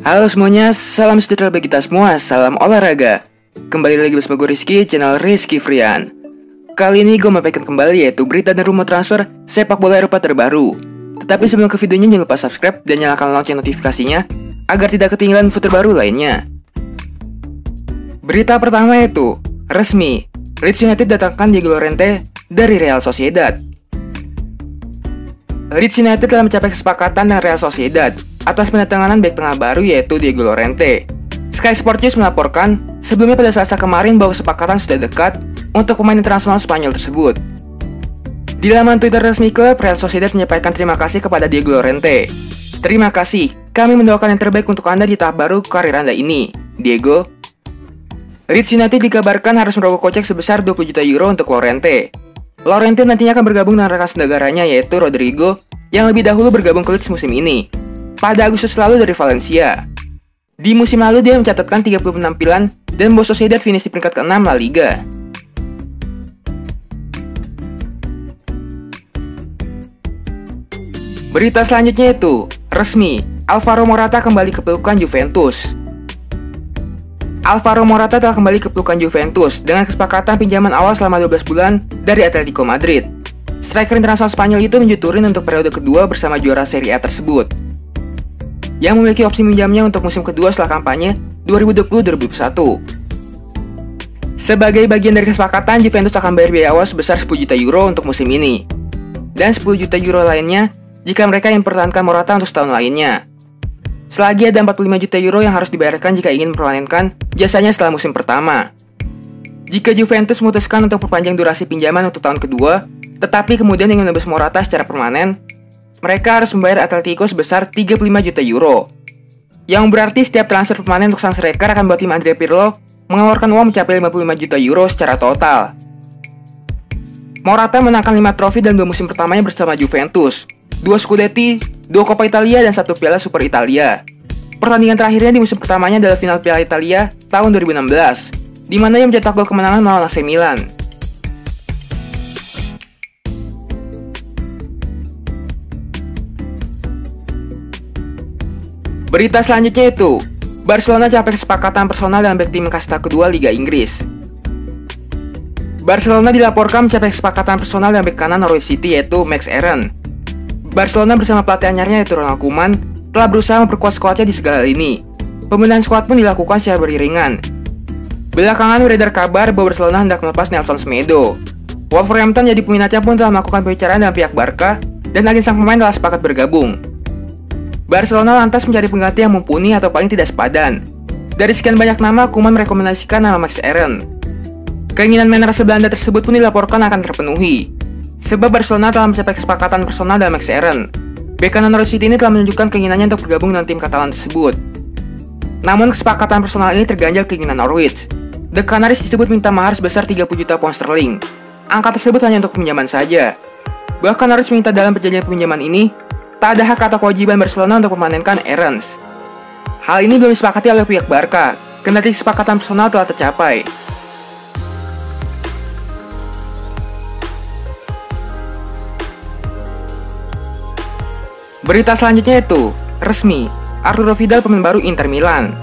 Halo semuanya, salam sejahtera bagi kita semua, salam olahraga. Kembali lagi bersama gue Rizky, channel Rizky Frian. Kali ini gue menyampaikan kembali yaitu berita dan rumor transfer sepak bola Eropa terbaru. Tetapi sebelum ke videonya jangan lupa subscribe dan nyalakan lonceng notifikasinya agar tidak ketinggalan info terbaru lainnya. Berita pertama yaitu resmi, Leeds United datangkan Diego Llorente dari Real Sociedad. Leeds United telah mencapai kesepakatan dengan Real Sociedad atas pendatangan bek tengah baru yaitu Diego Llorente. Sky Sports News melaporkan sebelumnya pada Selasa kemarin bahwa kesepakatan sudah dekat untuk pemain internasional Spanyol tersebut. Di laman Twitter resmi klub, Real Sociedad menyampaikan terima kasih kepada Diego Llorente. Terima kasih, kami mendoakan yang terbaik untuk Anda di tahap baru karir Anda ini, Diego. Leeds United dikabarkan harus merogoh kocek sebesar 20 juta euro untuk Llorente. Llorente nantinya akan bergabung dengan rekan senegaranya yaitu Rodrigo yang lebih dahulu bergabung ke Leeds musim ini pada Agustus lalu dari Valencia. Di musim lalu dia mencatatkan 30 penampilan dan membawa Sociedad finish di peringkat ke-6 La Liga. Berita selanjutnya itu resmi, Alvaro Morata kembali ke pelukan Juventus. Alvaro Morata telah kembali ke pelukan Juventus dengan kesepakatan pinjaman awal selama 12 bulan dari Atletico Madrid. Striker internasional Spanyol itu menjuturin untuk periode kedua bersama juara Serie A tersebut, yang memiliki opsi minjamnya untuk musim kedua setelah kampanye 2020-2021. Sebagai bagian dari kesepakatan, Juventus akan bayar biaya awal sebesar 10 juta euro untuk musim ini, dan 10 juta euro lainnya jika mereka yang mempertahankan Morata untuk setahun lainnya. Selagi ada 45 juta euro yang harus dibayarkan jika ingin mempermanenkan jasanya setelah musim pertama. Jika Juventus memutuskan untuk perpanjang durasi pinjaman untuk tahun kedua, tetapi kemudian ingin menebus Morata secara permanen, mereka harus membayar Atletico sebesar 35 juta euro. Yang berarti setiap transfer permanen untuk sang striker akan membuat tim Andrea Pirlo mengeluarkan uang mencapai 55 juta euro secara total. Morata menangkan 5 trofi dalam 2 musim pertamanya bersama Juventus, 2 Scudetti, 2 Coppa Italia, dan 1 Piala Super Italia. Pertandingan terakhirnya di musim pertamanya adalah final Piala Italia tahun 2016, di mana ia mencetak gol kemenangan melawan AC Milan. Berita selanjutnya itu, Barcelona capai kesepakatan personal dengan bek tim kasta kedua Liga Inggris. Barcelona dilaporkan mencapai kesepakatan personal dengan bek kanan Norwich City yaitu Max Aaron. Barcelona bersama pelatih anyarnya yaitu Ronald Koeman telah berusaha memperkuat skuadnya di segala lini. Pembenahan skuad pun dilakukan secara beriringan. Belakangan beredar kabar bahwa Barcelona hendak melepas Nelson Semedo. Wolverhampton jadi peminatnya pun telah melakukan pembicaraan dengan pihak Barca dan agen sang pemain telah sepakat bergabung. Barcelona lantas mencari pengganti yang mumpuni atau paling tidak sepadan. Dari sekian banyak nama, Koeman merekomendasikan nama Max Aaron. Keinginan main rasa Belanda tersebut pun dilaporkan akan terpenuhi, sebab Barcelona telah mencapai kesepakatan personal dengan Max Aaron. Bek kanan Norwich City ini telah menunjukkan keinginannya untuk bergabung dengan tim Katalan tersebut. Namun kesepakatan personal ini terganjal keinginan Norwich. The Canaries disebut minta mahar sebesar 30 juta pound sterling. Angka tersebut hanya untuk pinjaman saja. Bahkan Norwich minta dalam perjanjian pinjaman ini tak ada hak atau kewajiban Barcelona untuk memanenkan Aaron. Hal ini belum disepakati oleh pihak Barca, kendati kesepakatan personal telah tercapai. Berita selanjutnya itu resmi, Arturo Vidal pemain baru Inter Milan.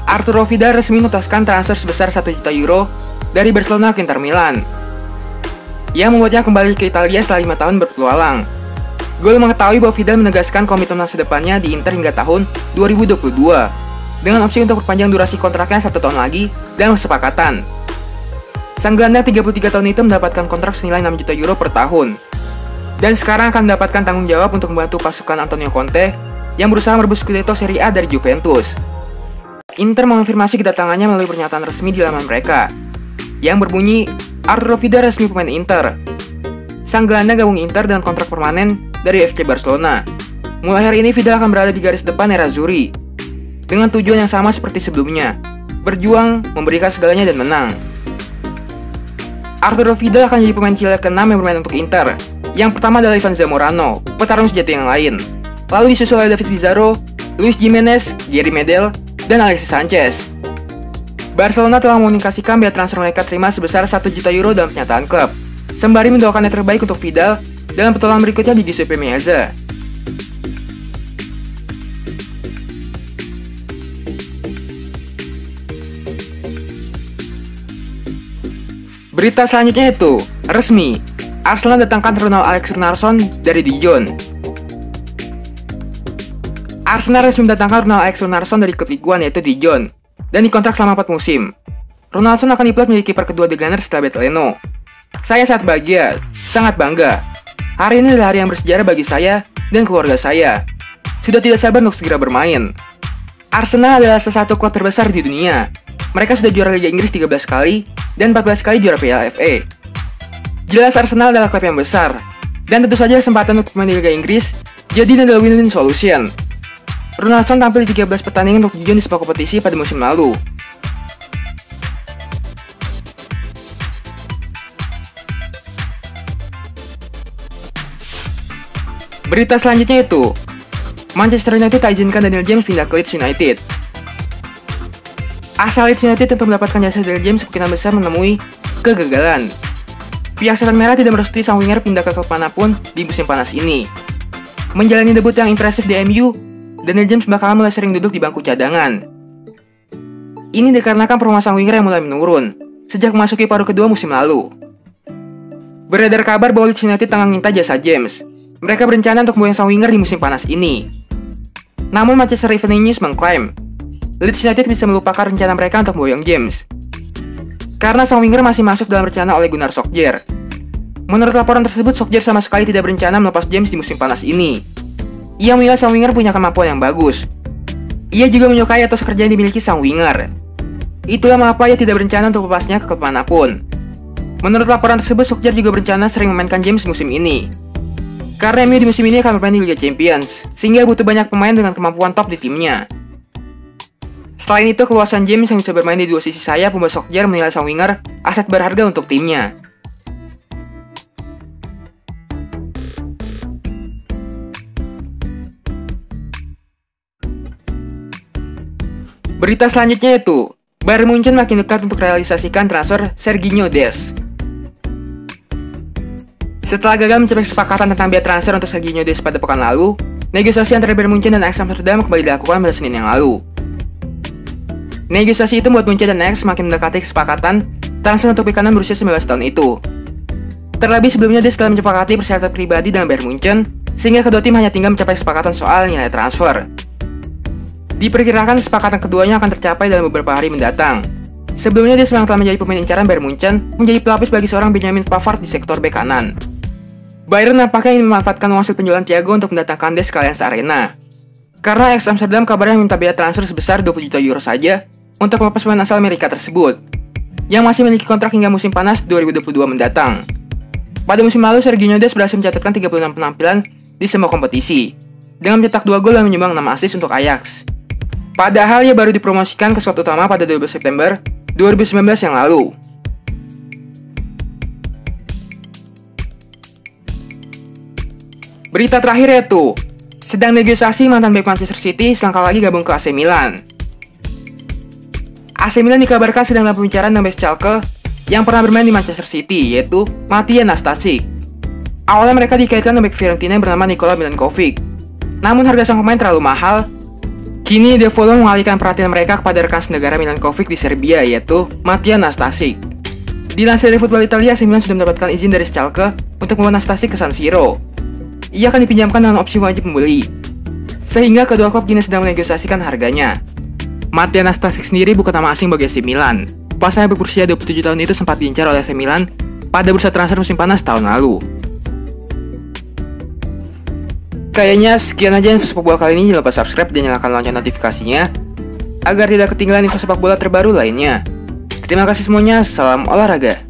Arturo Vidal resmi memutuskan transfer sebesar 1 juta euro dari Barcelona ke Inter Milan, yang membuatnya kembali ke Italia setelah 5 tahun berpetualang. Gol mengetahui bahwa Vidal menegaskan komitmen masa depannya di Inter hingga tahun 2022, dengan opsi untuk perpanjang durasi kontraknya 1 tahun lagi dalam kesepakatan. Sang gelandang 33 tahun itu mendapatkan kontrak senilai 6 juta euro per tahun, dan sekarang akan mendapatkan tanggung jawab untuk membantu pasukan Antonio Conte yang berusaha merebut Scudetto Serie A dari Juventus. Inter mengonfirmasi kedatangannya melalui pernyataan resmi di laman mereka, yang berbunyi, Arturo Vidal resmi pemain Inter. Sang gelandang gabung Inter dengan kontrak permanen dari FC Barcelona. Mulai hari ini Vidal akan berada di garis depan Nerazzurri dengan tujuan yang sama seperti sebelumnya, berjuang, memberikan segalanya dan menang. Arturo Vidal akan jadi pemain Chile ke-6 yang bermain untuk Inter. Yang pertama adalah Ivan Zamorano, petarung sejati yang lain. Lalu disusul oleh David Pizarro, Luis Jimenez, Gary Medel, dan Alexis Sanchez. Barcelona telah mengomunikasikan biaya transfer mereka terima sebesar 1 juta euro dalam pernyataan klub, sembari mendoakan yang terbaik untuk Vidal dalam petualangan berikutnya di Giuseppe Meazza. Berita selanjutnya itu, resmi, Arsenal datangkan Ronald Alex Gunnarsson dari Dijon. Arsenal resmi mendatangkan Ronald Alex Gunnarsson dari klub Ligue 1 yaitu Dijon, dan dikontrak selama 4 musim. Ronaldsson akan dipilih menjadi kiper kedua The Gunners setelah Betleno. Saya sangat bahagia, sangat bangga. Hari ini adalah hari yang bersejarah bagi saya dan keluarga saya. Sudah tidak sabar untuk segera bermain. Arsenal adalah salah satu klub terbesar di dunia. Mereka sudah juara Liga Inggris 13 kali dan 14 kali juara Piala FA. Jelas Arsenal adalah klub yang besar, dan tentu saja kesempatan untuk bermain di Liga Inggris jadi adalah win-win solution. Ronaldsson tampil di 13 pertandingan untuk Dijon di sebuah kompetisi pada musim lalu. Berita selanjutnya itu, Manchester United tak izinkan Daniel James pindah ke Leeds United. Asal Leeds United untuk mendapatkan jasa Daniel James kemungkinan besar menemui kegagalan. Pihak Setan Merah tidak merestui sang winger pindah ke klub manapun di musim panas ini. Menjalani debut yang impresif di MU, Daniel James bakalan mulai sering duduk di bangku cadangan. Ini dikarenakan performa sang winger yang mulai menurun sejak memasuki paruh kedua musim lalu. Beredar kabar bahwa Leeds United tengah minta jasa James. Mereka berencana untuk membuang sang winger di musim panas ini. Namun Manchester Evening News mengklaim Leeds United bisa melupakan rencana mereka untuk memboyong James karena sang winger masih masuk dalam rencana oleh Gunnar Solskjaer. Menurut laporan tersebut, Solskjaer sama sekali tidak berencana melepas James di musim panas ini. Ia menilai sang winger punya kemampuan yang bagus. Ia juga menyukai atas kerja yang dimiliki sang winger. Itulah mengapa ia tidak berencana untuk melepasnya ke klub manapun. Menurut laporan tersebut, Solskjaer juga berencana sering memainkan James musim ini. Karena MU di musim ini akan bermain di Liga Champions, sehingga butuh banyak pemain dengan kemampuan top di timnya. Selain itu, keluasan James yang bisa bermain di dua sisi sayap membuat Solskjaer menilai sang winger aset berharga untuk timnya. Berita selanjutnya itu, Bayern Munchen makin dekat untuk realisasikan transfer Serginho Dest. Setelah gagal mencapai kesepakatan tentang biaya transfer untuk Serginho Dest pada pekan lalu, negosiasi antara Bayern Munchen dan Ajax Amsterdam kembali dilakukan pada Senin yang lalu. Negosiasi itu membuat Munchen dan Ajax semakin mendekati kesepakatan transfer untuk bek kanan berusia 19 tahun itu. Terlebih sebelumnya Dest telah menyepakati persyaratan pribadi dengan Bayern Munchen, sehingga kedua tim hanya tinggal mencapai kesepakatan soal nilai transfer. Diperkirakan kesepakatan keduanya akan tercapai dalam beberapa hari mendatang. Sebelumnya Dest memang telah menjadi pemain incaran Bayern Munchen, menjadi pelapis bagi seorang Benjamin Pavard di sektor bek kanan. Bayern nampaknya ingin memanfaatkan uang hasil penjualan Thiago untuk mendatangkan Dest ke Allianz Arena. Karena Ajax Amsterdam kabarnya minta biaya transfer sebesar 20 juta euro saja untuk melepas pemain asal Amerika tersebut, yang masih memiliki kontrak hingga musim panas 2022 mendatang. Pada musim lalu, Serginho Dest berhasil mencatatkan 36 penampilan di semua kompetisi, dengan mencetak 2 gol dan menyumbang 6 assist untuk Ajax. Padahal ia baru dipromosikan ke squad utama pada 12 September 2019 yang lalu. Berita terakhir yaitu, sedang negosiasi mantan bek Manchester City selangkah lagi gabung ke AC Milan. AC Milan dikabarkan sedang dalam pembicaraan dengan bek Schalke yang pernah bermain di Manchester City, yaitu Matías Nastasic. Awalnya mereka dikaitkan dengan bek Fiorentina yang bernama Nikola Milankovic. Namun harga sang pemain terlalu mahal. Kini The Fulham mengalihkan perhatian mereka kepada rekan senegara Milankovic di Serbia, yaitu Matías Nastasic. Dilansir dari Football Italia, AC Milan sudah mendapatkan izin dari Schalke untuk membawa Nastasic ke San Siro. Ia akan dipinjamkan dengan opsi wajib membeli, sehingga kedua klub kini sedang menegosiasikan harganya. Matías Nastasic sendiri bukan nama asing bagi AC Milan. Pasnya berusia 27 tahun itu sempat diincar oleh AC Milan pada bursa transfer musim panas tahun lalu. Kayaknya sekian aja info sepak bola kali ini. Jangan lupa subscribe dan nyalakan lonceng notifikasinya agar tidak ketinggalan info sepak bola terbaru lainnya. Terima kasih semuanya, salam olahraga.